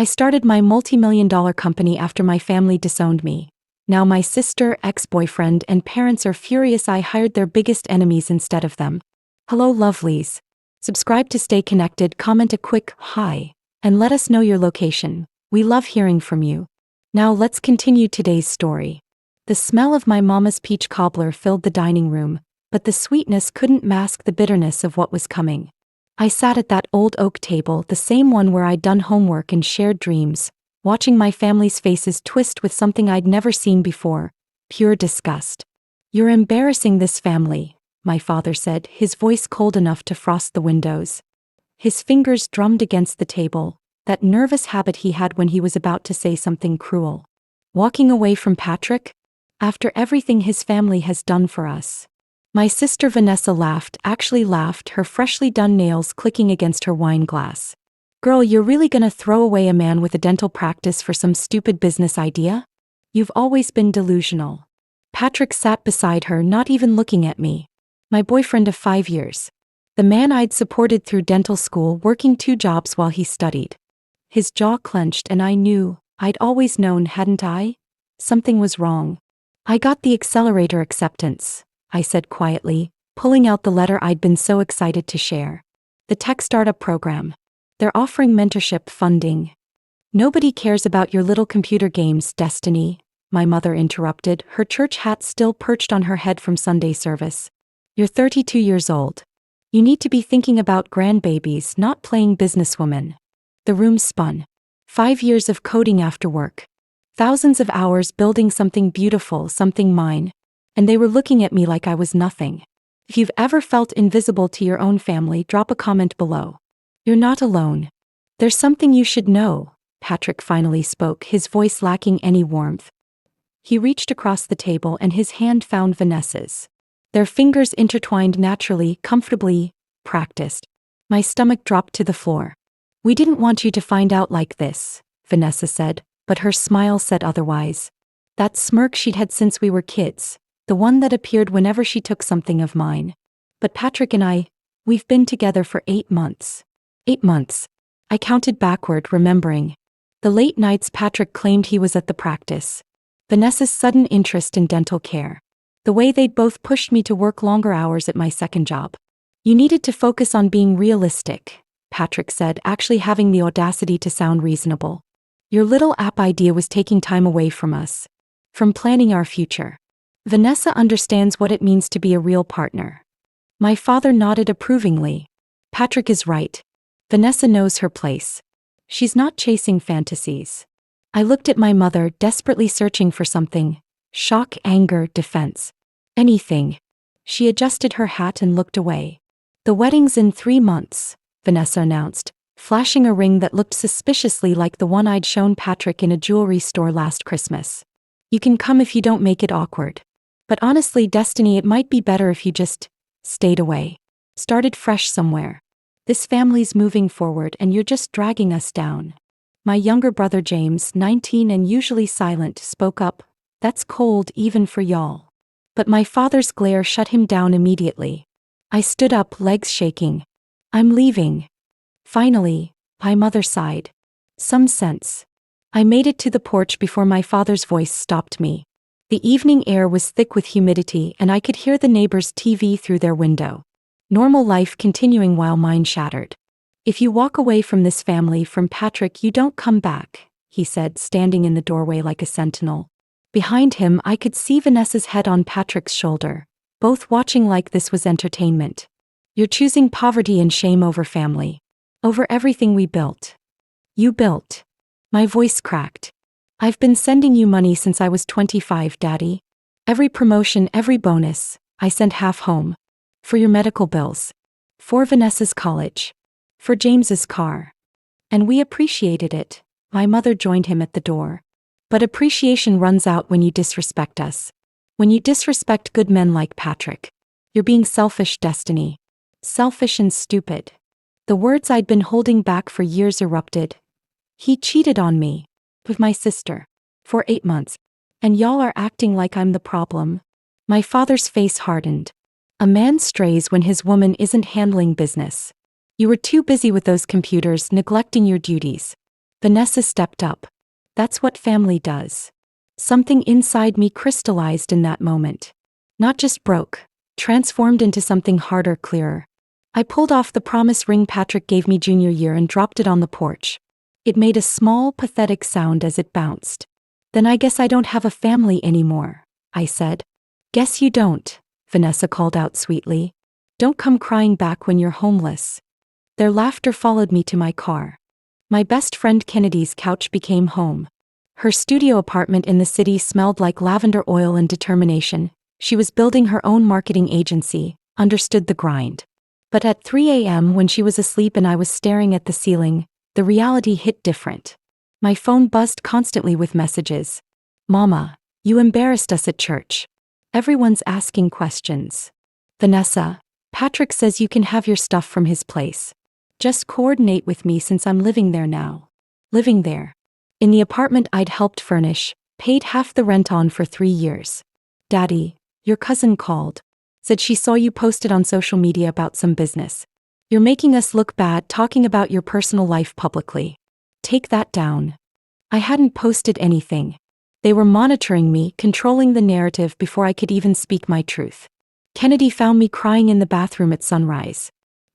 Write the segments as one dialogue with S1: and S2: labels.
S1: I started my multi-million-dollar company after my family disowned me. Now my sister, ex-boyfriend, and parents are furious I hired their biggest enemies instead of them. Hello lovelies. Subscribe to stay connected, comment a quick hi, and let us know your location. We love hearing from you. Now let's continue today's story. The smell of my mama's peach cobbler filled the dining room, but the sweetness couldn't mask the bitterness of what was coming. I sat at that old oak table, the same one where I'd done homework and shared dreams, watching my family's faces twist with something I'd never seen before, pure disgust. "You're embarrassing this family," my father said, his voice cold enough to frost the windows. His fingers drummed against the table, that nervous habit he had when he was about to say something cruel. "Walking away from Patrick? After everything his family has done for us?" My sister Vanessa laughed, her freshly done nails clicking against her wine glass. "Girl, you're really gonna throw away a man with a dental practice for some stupid business idea? You've always been delusional." Patrick sat beside her, not even looking at me. My boyfriend of 5 years. The man I'd supported through dental school, working 2 jobs while he studied. His jaw clenched and I knew, I'd always known, hadn't I? Something was wrong. "I got the accelerator acceptance," I said quietly, pulling out the letter I'd been so excited to share. "The tech startup program. They're offering mentorship funding." "Nobody cares about your little computer games, Destiny," my mother interrupted, her church hat still perched on her head from Sunday service. "You're 32 years old. You need to be thinking about grandbabies, not playing businesswoman." The room spun. 5 years of coding after work. Thousands of hours building something beautiful, something mine. And they were looking at me like I was nothing. If you've ever felt invisible to your own family, drop a comment below. You're not alone. "There's something you should know," Patrick finally spoke, his voice lacking any warmth. He reached across the table and his hand found Vanessa's. Their fingers intertwined naturally, comfortably, practiced. My stomach dropped to the floor. "We didn't want you to find out like this," Vanessa said, but her smile said otherwise. That smirk she'd had since we were kids, the one that appeared whenever she took something of mine. "But Patrick and we've been together for 8 months. 8 months. I counted backward, remembering. The late nights Patrick claimed he was at the practice. Vanessa's sudden interest in dental care. The way they'd both pushed me to work longer hours at my second job. "You needed to focus on being realistic," Patrick said, actually having the audacity to sound reasonable. "Your little app idea was taking time away from us. From planning our future. Vanessa understands what it means to be a real partner." My father nodded approvingly. "Patrick is right. Vanessa knows her place. She's not chasing fantasies." I looked at my mother, desperately searching for something. Shock, anger, defense. Anything. She adjusted her hat and looked away. "The wedding's in 3 months, Vanessa announced, flashing a ring that looked suspiciously like the one I'd shown Patrick in a jewelry store last Christmas. "You can come if you don't make it awkward. But honestly, Destiny, it might be better if you just stayed away. Started fresh somewhere. This family's moving forward and you're just dragging us down." My younger brother James, 19 and usually silent, spoke up. "That's cold even for y'all." But my father's glare shut him down immediately. I stood up, legs shaking. "I'm leaving." Finally, my mother sighed. Some sense. I made it to the porch before my father's voice stopped me. The evening air was thick with humidity and I could hear the neighbor's TV through their window. Normal life continuing while mine shattered. "If you walk away from this family, from Patrick, you don't come back," he said, standing in the doorway like a sentinel. Behind him, I could see Vanessa's head on Patrick's shoulder, both watching like this was entertainment. "You're choosing poverty and shame over family. Over everything we built. You built." My voice cracked. "I've been sending you money since I was 25, Daddy. Every promotion, every bonus, I sent half home. For your medical bills. For Vanessa's college. For James's car. And we appreciated it." My mother joined him at the door. "But appreciation runs out when you disrespect us. When you disrespect good men like Patrick. You're being selfish, Destiny. Selfish and stupid." The words I'd been holding back for years erupted. "He cheated on me. With my sister. For 8 months. And y'all are acting like I'm the problem." My father's face hardened. "A man strays when his woman isn't handling business. You were too busy with those computers, neglecting your duties. Vanessa stepped up. That's what family does. Something inside me crystallized in that moment. Not just broke, transformed into something harder, clearer. I pulled off the promise ring Patrick gave me junior year and dropped it on the porch. It made a small, pathetic sound as it bounced. Then I guess I don't have a family anymore, I said. Guess you don't, Vanessa called out sweetly. Don't come crying back when you're homeless. Their laughter followed me to my car. My best friend Kennedy's couch became home. Her studio apartment in the city smelled like lavender oil and determination. She was building her own marketing agency, understood the grind. But at 3 a.m. when she was asleep and I was staring at the ceiling, the reality hit different. My phone buzzed constantly with messages. Mama, you embarrassed us at church. Everyone's asking questions. Vanessa, Patrick says you can have your stuff from his place. Just coordinate with me since I'm living there now. Living there. In the apartment I'd helped furnish, paid half the rent on for 3 years. Daddy, your cousin called. Said she saw you posted on social media about some business. You're making us look bad talking about your personal life publicly. Take that down. I hadn't posted anything. They were monitoring me, controlling the narrative before I could even speak my truth. Kennedy found me crying in the bathroom at sunrise.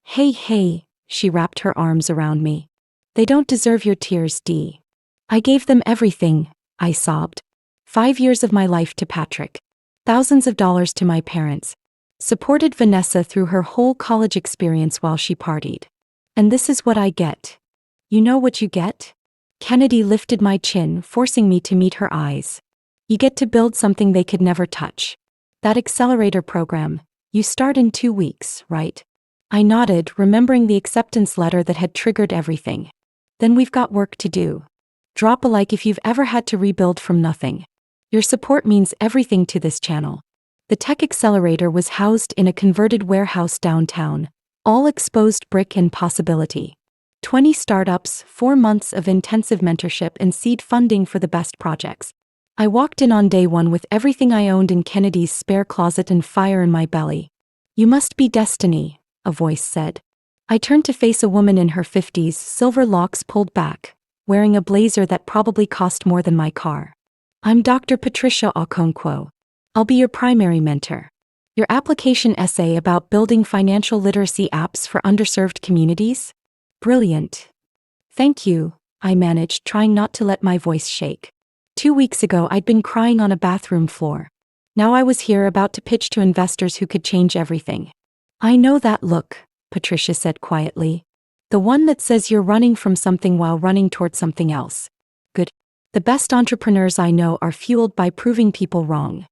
S1: Hey, she wrapped her arms around me. They don't deserve your tears, Dee. I gave them everything, I sobbed. 5 years of my life to Patrick. Thousands of dollars to my parents. Supported Vanessa through her whole college experience while she partied. And this is what I get. You know what you get? Kennedy lifted my chin, forcing me to meet her eyes. You get to build something they could never touch. That accelerator program, you start in 2 weeks, right? I nodded, remembering the acceptance letter that had triggered everything. Then we've got work to do. Drop a like if you've ever had to rebuild from nothing. Your support means everything to this channel. The tech accelerator was housed in a converted warehouse downtown, all exposed brick and possibility. 20 startups, 4 months of intensive mentorship and seed funding for the best projects. I walked in on day 1 with everything I owned in Kennedy's spare closet and fire in my belly. You must be destiny, a voice said. I turned to face a woman in her 50s, silver locks pulled back, wearing a blazer that probably cost more than my car. I'm Dr. Patricia Okonkwo. I'll be your primary mentor. Your application essay about building financial literacy apps for underserved communities? Brilliant. Thank you, I managed, trying not to let my voice shake. 2 weeks ago I'd been crying on a bathroom floor. Now I was here about to pitch to investors who could change everything. I know that look, Patricia said quietly. The one that says you're running from something while running toward something else. Good. The best entrepreneurs I know are fueled by proving people wrong.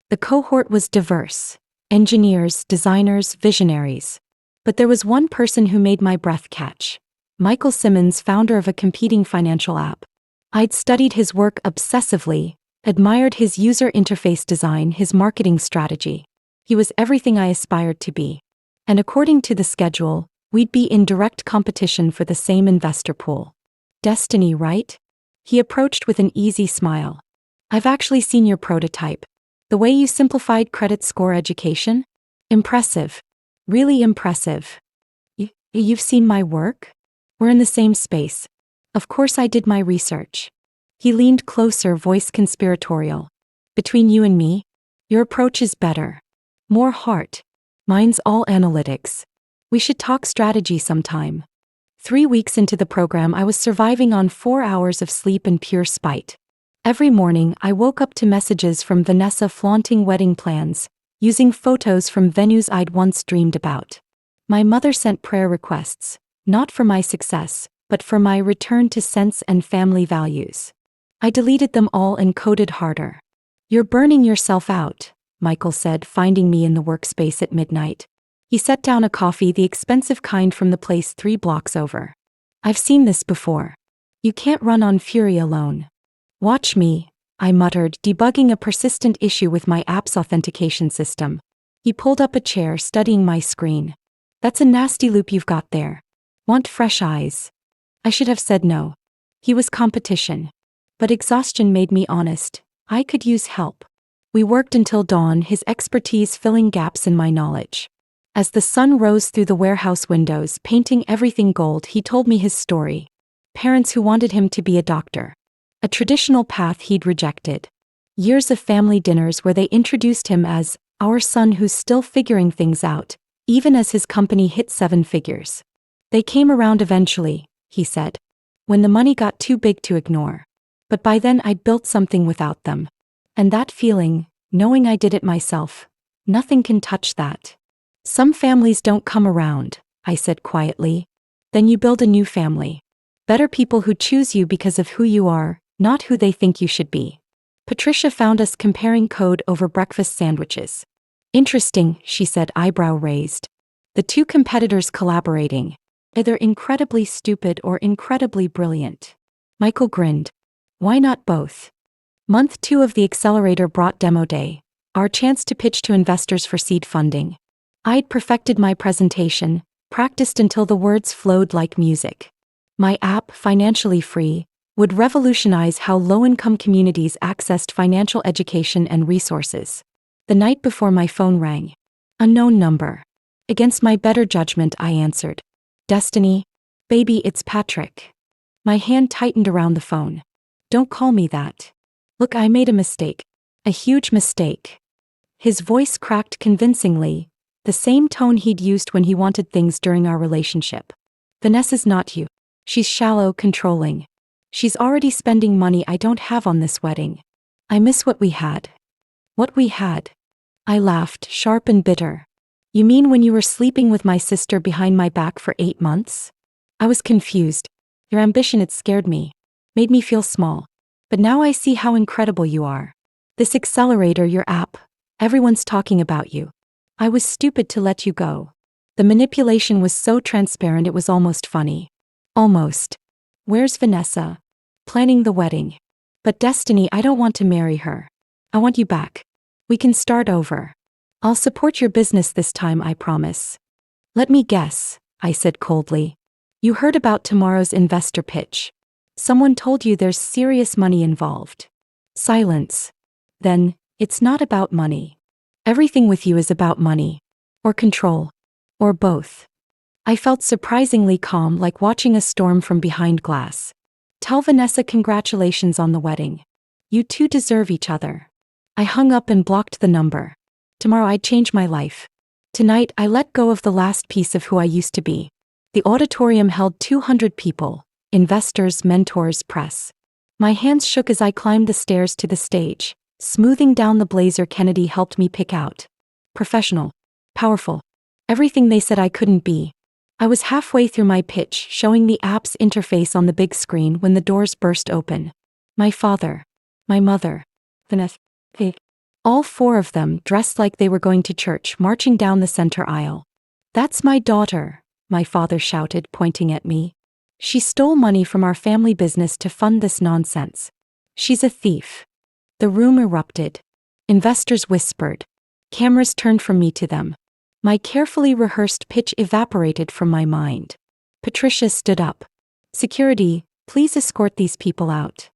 S1: The cohort was diverse. Engineers, designers, visionaries. But there was one person who made my breath catch. Michael Simmons, founder of a competing financial app. I'd studied his work obsessively, admired his user interface design, his marketing strategy. He was everything I aspired to be. And according to the schedule, we'd be in direct competition for the same investor pool. Destiny, right? He approached with an easy smile. I've actually seen your prototype. The way you simplified credit score education? Impressive. Really impressive. You've seen my work? We're in the same space. Of course I did my research. He leaned closer, voice conspiratorial. Between you and me, your approach is better. More heart. Mine's all analytics. We should talk strategy sometime. 3 weeks into the program I was surviving on 4 hours of sleep and pure spite. Every morning I woke up to messages from Vanessa flaunting wedding plans, using photos from venues I'd once dreamed about. My mother sent prayer requests, not for my success, but for my return to sense and family values. I deleted them all and coded harder. You're burning yourself out, Michael said, finding me in the workspace at midnight. He set down a coffee, the expensive kind from the place 3 blocks over. I've seen this before. You can't run on fury alone. Watch me, I muttered, debugging a persistent issue with my app's authentication system. He pulled up a chair, studying my screen. That's a nasty loop you've got there. Want fresh eyes? I should have said no. He was competition. But exhaustion made me honest. I could use help. We worked until dawn, his expertise filling gaps in my knowledge. As the sun rose through the warehouse windows, painting everything gold, he told me his story. Parents who wanted him to be a doctor. A traditional path he'd rejected. Years of family dinners where they introduced him as our son who's still figuring things out, even as his company hit 7 figures. They came around eventually, he said, when the money got too big to ignore. But by then I'd built something without them. And that feeling, knowing I did it myself, nothing can touch that. Some families don't come around, I said quietly. Then you build a new family. Better people who choose you because of who you are, not who they think you should be. Patricia found us comparing code over breakfast sandwiches. Interesting, she said, eyebrow raised. The two competitors collaborating. Either incredibly stupid or incredibly brilliant. Michael grinned. Why not both? Month 2 of the accelerator brought demo day, our chance to pitch to investors for seed funding. I'd perfected my presentation, practiced until the words flowed like music. My app, financially free, would revolutionize how low-income communities accessed financial education and resources. The night before my phone rang. Unknown number. Against my better judgment, I answered. Destiny? Baby, it's Patrick. My hand tightened around the phone. Don't call me that. Look, I made a mistake. A huge mistake. His voice cracked convincingly, the same tone he'd used when he wanted things during our relationship. Vanessa's not you. She's shallow, controlling. She's already spending money I don't have on this wedding. I miss what we had. What we had? I laughed, sharp and bitter. You mean when you were sleeping with my sister behind my back for 8 months? I was confused. Your ambition, it scared me. Made me feel small. But now I see how incredible you are. This accelerator, your app, everyone's talking about you. I was stupid to let you go. The manipulation was so transparent it was almost funny. Almost. Where's Vanessa? Planning the wedding. But Destiny, I don't want to marry her. I want you back. We can start over. I'll support your business this time, I promise. Let me guess, I said coldly. You heard about tomorrow's investor pitch. Someone told you there's serious money involved. Silence. Then, it's not about money. Everything with you is about money. Or control. Or both. I felt surprisingly calm, like watching a storm from behind glass. Tell Vanessa congratulations on the wedding. You two deserve each other. I hung up and blocked the number. Tomorrow I'd change my life. Tonight I let go of the last piece of who I used to be. The auditorium held 200 people, investors, mentors, press. My hands shook as I climbed the stairs to the stage, smoothing down the blazer Kennedy helped me pick out. Professional. Powerful. Everything they said I couldn't be. I was halfway through my pitch, showing the app's interface on the big screen when the doors burst open. My father. My mother. Vanessa. All 4 of them, dressed like they were going to church, marching down the center aisle. That's my daughter, my father shouted, pointing at me. She stole money from our family business to fund this nonsense. She's a thief. The room erupted. Investors whispered. Cameras turned from me to them. My carefully rehearsed pitch evaporated from my mind. Patricia stood up. Security, please escort these people out.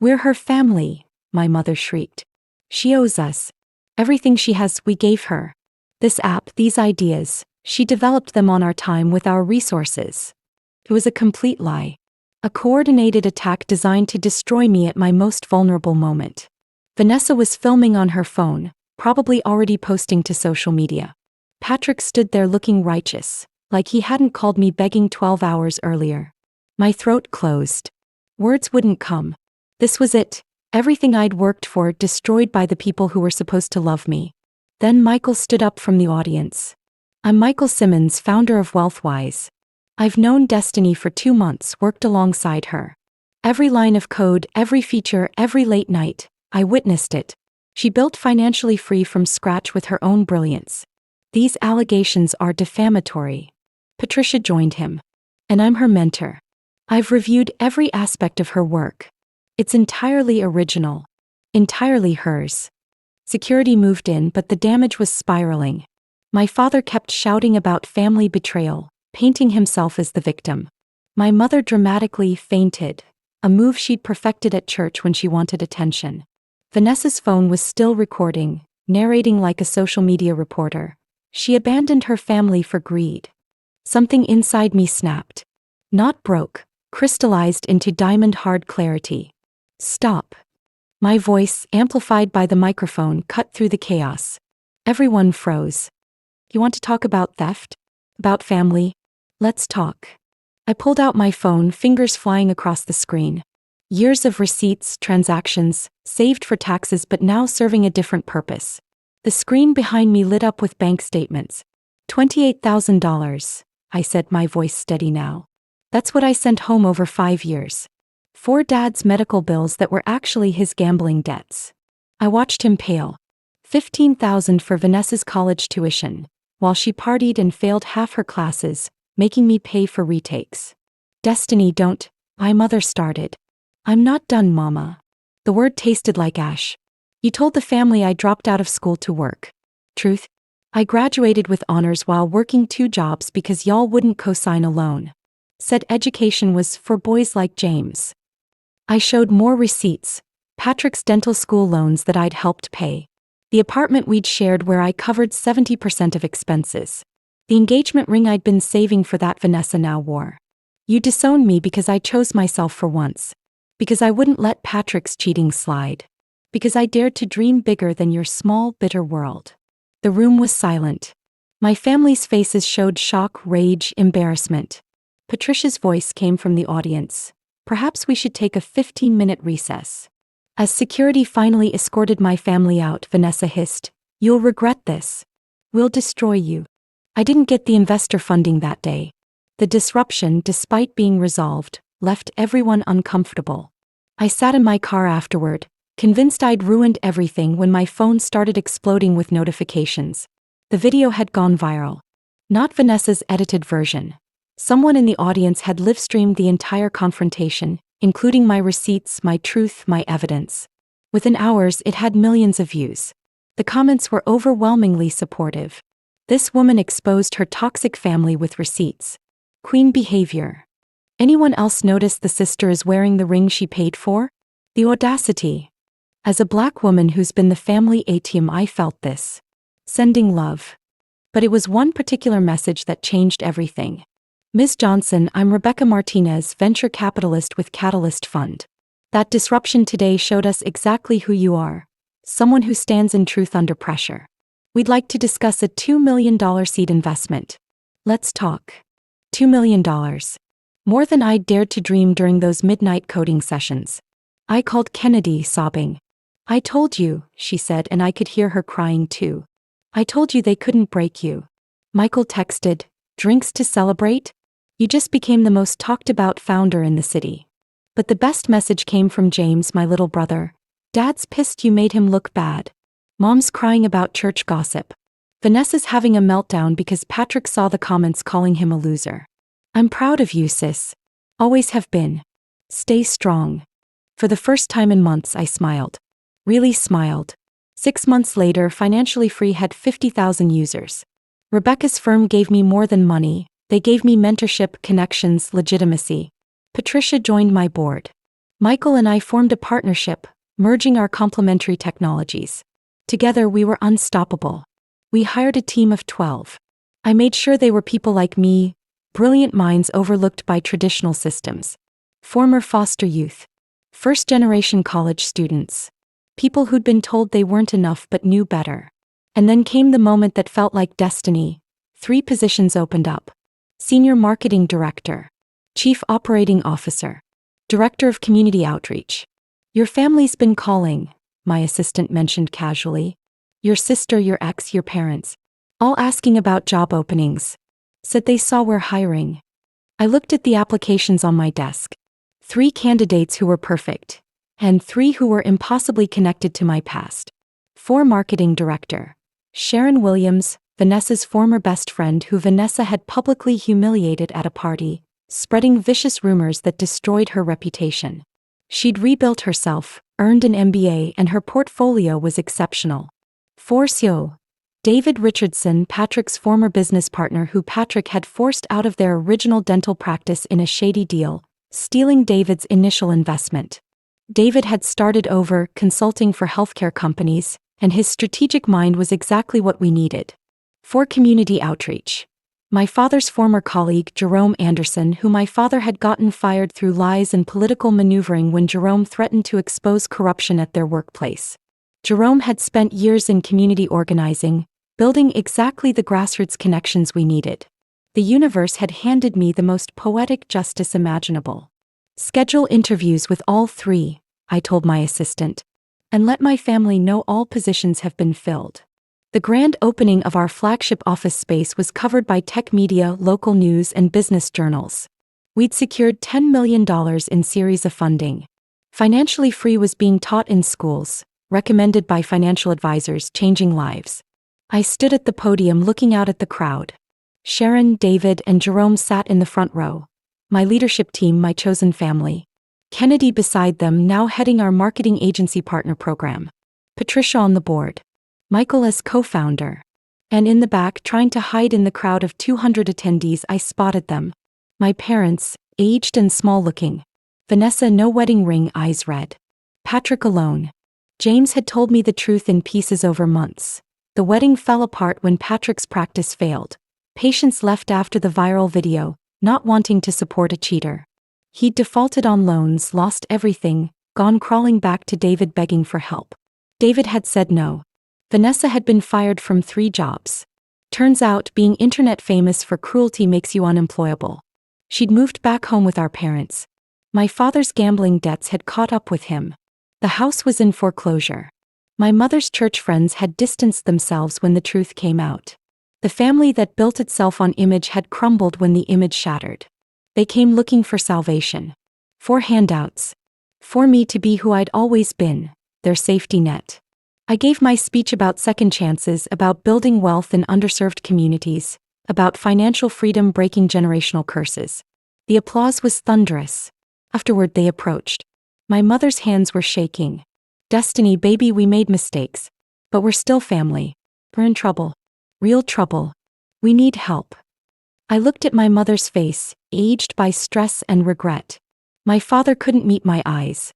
S1: We're her family, my mother shrieked. She owes us. Everything she has, we gave her. This app, these ideas, she developed them on our time with our resources. It was a complete lie. A coordinated attack designed to destroy me at my most vulnerable moment. Vanessa was filming on her phone, probably already posting to social media. Patrick stood there looking righteous, like he hadn't called me begging 12 hours earlier. My throat closed. Words wouldn't come. This was it. Everything I'd worked for destroyed by the people who were supposed to love me. Then Michael stood up from the audience. I'm Michael Simmons, founder of WealthWise. I've known Destiny for 2 months, worked alongside her. Every line of code, every feature, every late night, I witnessed it. She built financially free from scratch with her own brilliance. These allegations are defamatory. Patricia joined him. And I'm her mentor. I've reviewed every aspect of her work. It's entirely original. Entirely hers. Security moved in, but the damage was spiraling. My father kept shouting about family betrayal, painting himself as the victim. My mother dramatically fainted, a move she'd perfected at church when she wanted attention. Vanessa's phone was still recording, narrating like a social media reporter. She abandoned her family for greed. Something inside me snapped. Not broke, crystallized into diamond-hard clarity. Stop. My voice, amplified by the microphone, cut through the chaos. Everyone froze. You want to talk about theft? About family? Let's talk. I pulled out my phone, fingers flying across the screen. Years of receipts, transactions, saved for taxes but now serving a different purpose. The screen behind me lit up with bank statements. $28,000, I said, my voice steady now. That's what I sent home over 5 years. 4 Dad's medical bills that were actually his gambling debts. I watched him pale. $15,000 for Vanessa's college tuition, while she partied and failed half her classes, making me pay for retakes. Destiny, don't, my mother started. I'm not done, Mama. The word tasted like ash. You told the family I dropped out of school to work. Truth? I graduated with honors while working 2 jobs because y'all wouldn't co-sign a loan. Said education was for boys like James. I showed more receipts, Patrick's dental school loans that I'd helped pay. The apartment we'd shared where I covered 70% of expenses. The engagement ring I'd been saving for that Vanessa now wore. You disowned me because I chose myself for once. Because I wouldn't let Patrick's cheating slide. Because I dared to dream bigger than your small, bitter world. The room was silent. My family's faces showed shock, rage, embarrassment. Patricia's voice came from the audience. Perhaps we should take a 15-minute recess. As security finally escorted my family out, Vanessa hissed, "You'll regret this. We'll destroy you." I didn't get the investor funding that day. The disruption, despite being resolved, left everyone uncomfortable. I sat in my car afterward, convinced I'd ruined everything when my phone started exploding with notifications. The video had gone viral. Not Vanessa's edited version. Someone in the audience had live-streamed the entire confrontation, including my receipts, my truth, my evidence. Within hours, it had millions of views. The comments were overwhelmingly supportive. This woman exposed her toxic family with receipts. Queen behavior. Anyone else notice the sister is wearing the ring she paid for? The audacity. As a Black woman who's been the family ATM, I felt this. Sending love. But it was one particular message that changed everything. Ms. Johnson, I'm Rebecca Martinez, venture capitalist with Catalyst Fund. That disruption today showed us exactly who you are. Someone who stands in truth under pressure. We'd like to discuss a $2 million seed investment. Let's talk. $2 million. More than I dared to dream during those midnight coding sessions. I called Kennedy, sobbing. I told you, she said, and I could hear her crying too. I told you they couldn't break you. Michael texted, drinks to celebrate? You just became the most talked about founder in the city. But the best message came from James, my little brother. Dad's pissed you made him look bad. Mom's crying about church gossip. Vanessa's having a meltdown because Patrick saw the comments calling him a loser. I'm proud of you, sis. Always have been. Stay strong. For the first time in months, I smiled. Really smiled. 6 months later, Financially Free had 50,000 users. Rebecca's firm gave me more than money. They gave me mentorship, connections, legitimacy. Patricia joined my board. Michael and I formed a partnership, merging our complementary technologies. Together, we were unstoppable. We hired a team of 12. I made sure they were people like me, brilliant minds overlooked by traditional systems. Former foster youth. First-generation college students. People who'd been told they weren't enough but knew better. And then came the moment that felt like destiny. 3 positions opened up. Senior Marketing Director. Chief Operating Officer. Director of Community Outreach. Your family's been calling, my assistant mentioned casually. Your sister, your ex, your parents. All asking about job openings. Said they saw we're hiring. I looked at the applications on my desk. 3 candidates who were perfect. And 3 who were impossibly connected to my past. 4 Marketing Director. Sharon Williams, Vanessa's former best friend who Vanessa had publicly humiliated at a party, spreading vicious rumors that destroyed her reputation. She'd rebuilt herself, earned an MBA, and her portfolio was exceptional. 4 CEO. David Richardson, Patrick's former business partner who Patrick had forced out of their original dental practice in a shady deal, stealing David's initial investment. David had started over, consulting for healthcare companies, and his strategic mind was exactly what we needed. 4 Community Outreach. My father's former colleague, Jerome Anderson, who my father had gotten fired through lies and political maneuvering when Jerome threatened to expose corruption at their workplace. Jerome had spent years in community organizing, building exactly the grassroots connections we needed. The universe had handed me the most poetic justice imaginable. Schedule interviews with all three, I told my assistant, and let my family know all positions have been filled. The grand opening of our flagship office space was covered by tech media, local news, and business journals. We'd secured $10 million in series of funding. Financially Free was being taught in schools, recommended by financial advisors, changing lives. I stood at the podium looking out at the crowd. Sharon, David, and Jerome sat in the front row. My leadership team, my chosen family. Kennedy beside them, now heading our marketing agency partner program. Patricia on the board. Michael as co-founder. And in the back, trying to hide in the crowd of 200 attendees, I spotted them. My parents, aged and small-looking. Vanessa, no wedding ring, eyes red. Patrick alone. James had told me the truth in pieces over months. The wedding fell apart when Patrick's practice failed. Patients left after the viral video, not wanting to support a cheater. He'd defaulted on loans, lost everything, gone crawling back to David begging for help. David had said no. Vanessa had been fired from 3 jobs. Turns out, being internet famous for cruelty makes you unemployable. She'd moved back home with our parents. My father's gambling debts had caught up with him. The house was in foreclosure. My mother's church friends had distanced themselves when the truth came out. The family that built itself on image had crumbled when the image shattered. They came looking for salvation. For handouts. For me to be who I'd always been, their safety net. I gave my speech about second chances, about building wealth in underserved communities, about financial freedom breaking generational curses. The applause was thunderous. Afterward they approached. My mother's hands were shaking. Destiny, baby, we made mistakes. But we're still family. We're in trouble. Real trouble. We need help. I looked at my mother's face, aged by stress and regret. My father couldn't meet my eyes.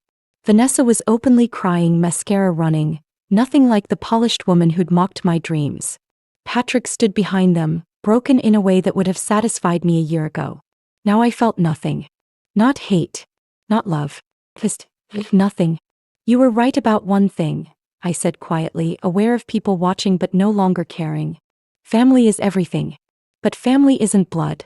S1: Vanessa was openly crying, mascara running, nothing like the polished woman who'd mocked my dreams. Patrick stood behind them, broken in a way that would have satisfied me a year ago. Now I felt nothing. Not hate. Not love. Just nothing. You were right about one thing, I said quietly, aware of people watching but no longer caring. Family is everything. But family isn't blood.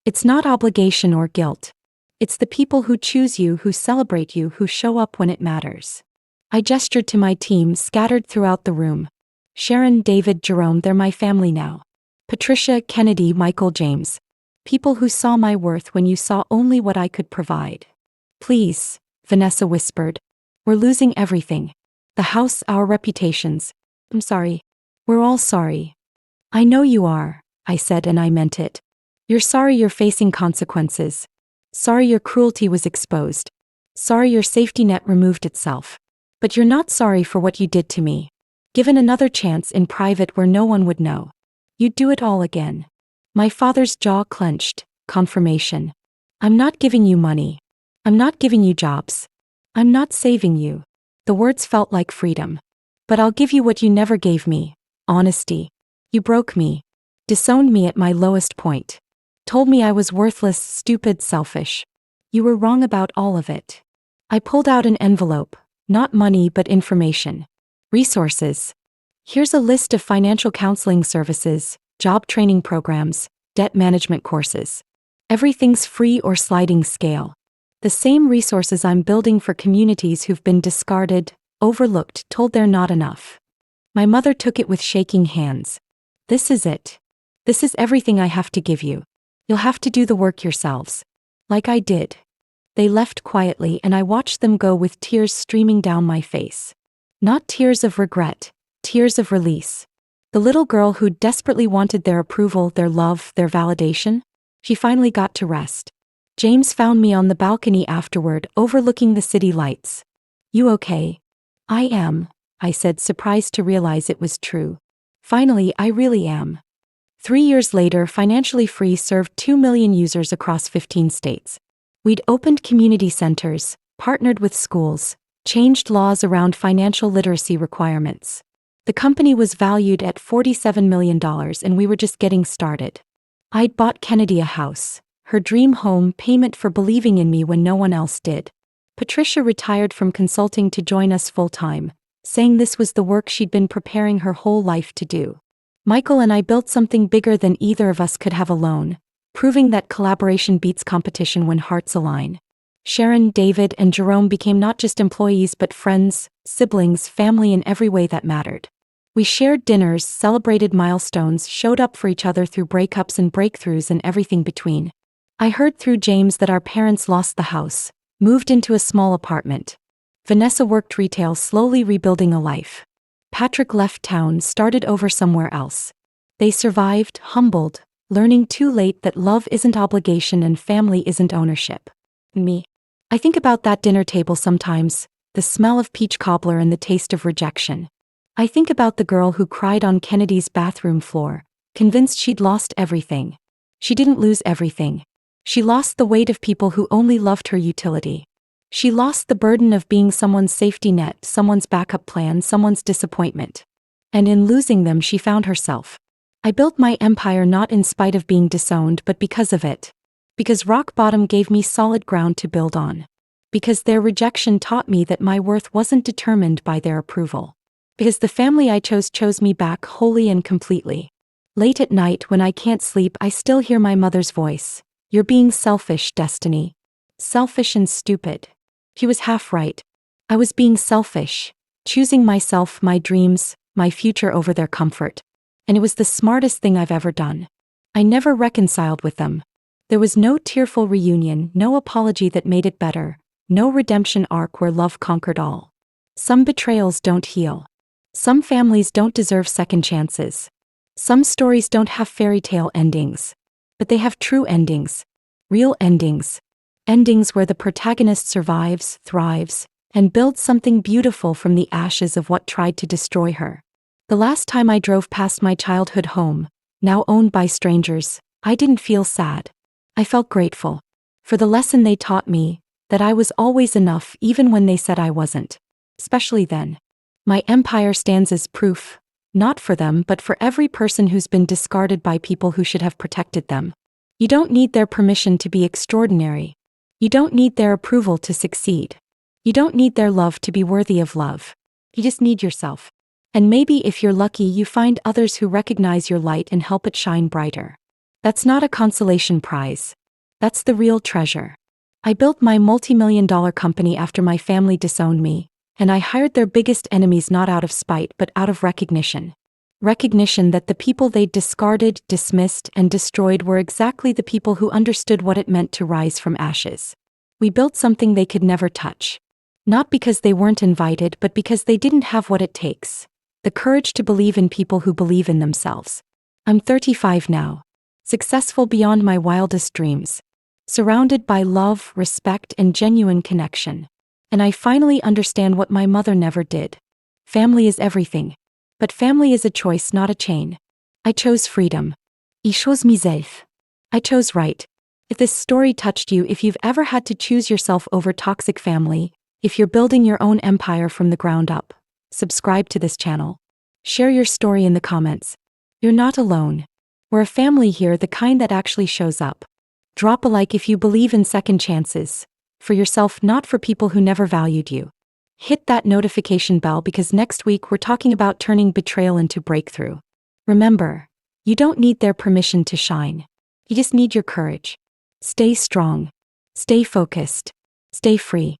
S1: It's not obligation or guilt. It's the people who choose you, who celebrate you, who show up when it matters. I gestured to my team scattered throughout the room. Sharon, David, Jerome, they're my family now. Patricia, Kennedy, Michael, James. People who saw my worth when you saw only what I could provide. Please, Vanessa whispered. We're losing everything. The house, our reputations. I'm sorry. We're all sorry. I know you are, I said, and I meant it. You're sorry you're facing consequences. Sorry your cruelty was exposed. Sorry your safety net removed itself. But you're not sorry for what you did to me. Given another chance in private where no one would know, you'd do it all again. My father's jaw clenched. Confirmation. I'm not giving you money. I'm not giving you jobs. I'm not saving you. The words felt like freedom. But I'll give you what you never gave me. Honesty. You broke me. Disowned me at my lowest point. Told me I was worthless, stupid, selfish. You were wrong about all of it. I pulled out an envelope. Not money but information. Resources. Here's a list of financial counseling services, job training programs, debt management courses. Everything's free or sliding scale. The same resources I'm building for communities who've been discarded, overlooked, told they're not enough. My mother took it with shaking hands. This is it. This is everything I have to give you. You'll have to do the work yourselves. Like I did. They left quietly and I watched them go with tears streaming down my face. Not tears of regret, tears of release. The little girl who desperately wanted their approval, their love, their validation, she finally got to rest. James found me on the balcony afterward, overlooking the city lights. You okay? I am, I said, surprised to realize it was true. Finally, I really am. 3 years later, Financially Free served 2 million users across 15 states. We'd opened community centers, partnered with schools, changed laws around financial literacy requirements. The company was valued at $47 million and we were just getting started. I'd bought Kennedy a house, her dream home, payment for believing in me when no one else did. Patricia retired from consulting to join us full-time, saying this was the work she'd been preparing her whole life to do. Michael and I built something bigger than either of us could have alone, proving that collaboration beats competition when hearts align. Sharon, David, and Jerome became not just employees but friends, siblings, family in every way that mattered. We shared dinners, celebrated milestones, showed up for each other through breakups and breakthroughs and everything between. I heard through James that our parents lost the house, moved into a small apartment. Vanessa worked retail, slowly rebuilding a life. Patrick left town, started over somewhere else. They survived, humbled, learning too late that love isn't obligation and family isn't ownership. Me. I think about that dinner table sometimes, the smell of peach cobbler and the taste of rejection. I think about the girl who cried on Kennedy's bathroom floor, convinced she'd lost everything. She didn't lose everything. She lost the weight of people who only loved her utility. She lost the burden of being someone's safety net, someone's backup plan, someone's disappointment. And in losing them, she found herself. I built my empire not in spite of being disowned but because of it. Because rock bottom gave me solid ground to build on. Because their rejection taught me that my worth wasn't determined by their approval. Because the family I chose me back wholly and completely. Late at night when I can't sleep, I still hear my mother's voice. You're being selfish, Destiny. Selfish and stupid. She was half right. I was being selfish, choosing myself, my dreams, my future over their comfort. And it was the smartest thing I've ever done. I never reconciled with them. There was no tearful reunion, no apology that made it better, no redemption arc where love conquered all. Some betrayals don't heal. Some families don't deserve second chances. Some stories don't have fairy tale endings. But they have true endings. Real endings. Endings where the protagonist survives, thrives, and builds something beautiful from the ashes of what tried to destroy her. The last time I drove past my childhood home, now owned by strangers, I didn't feel sad. I felt grateful. For the lesson they taught me, that I was always enough even when they said I wasn't. Especially then. My empire stands as proof, not for them but for every person who's been discarded by people who should have protected them. You don't need their permission to be extraordinary. You don't need their approval to succeed. You don't need their love to be worthy of love. You just need yourself. And maybe if you're lucky you find others who recognize your light and help it shine brighter. That's not a consolation prize. That's the real treasure. I built my multi-million-dollar company after my family disowned me, and I hired their biggest enemies not out of spite but out of recognition. Recognition that the people they'd discarded, dismissed, and destroyed were exactly the people who understood what it meant to rise from ashes. We built something they could never touch. Not because they weren't invited but because they didn't have what it takes. The courage to believe in people who believe in themselves. I'm 35 now. Successful beyond my wildest dreams. Surrounded by love, respect, and genuine connection. And I finally understand what my mother never did. Family is everything. But family is a choice, not a chain. I chose freedom. Ich chose myself. I chose right. If this story touched you, if you've ever had to choose yourself over toxic family, if you're building your own empire from the ground up, subscribe to this channel. Share your story in the comments. You're not alone. We're a family here, the kind that actually shows up. Drop a like if you believe in second chances. For yourself, not for people who never valued you. Hit that notification bell because next week we're talking about turning betrayal into breakthrough. Remember, you don't need their permission to shine. You just need your courage. Stay strong. Stay focused. Stay free.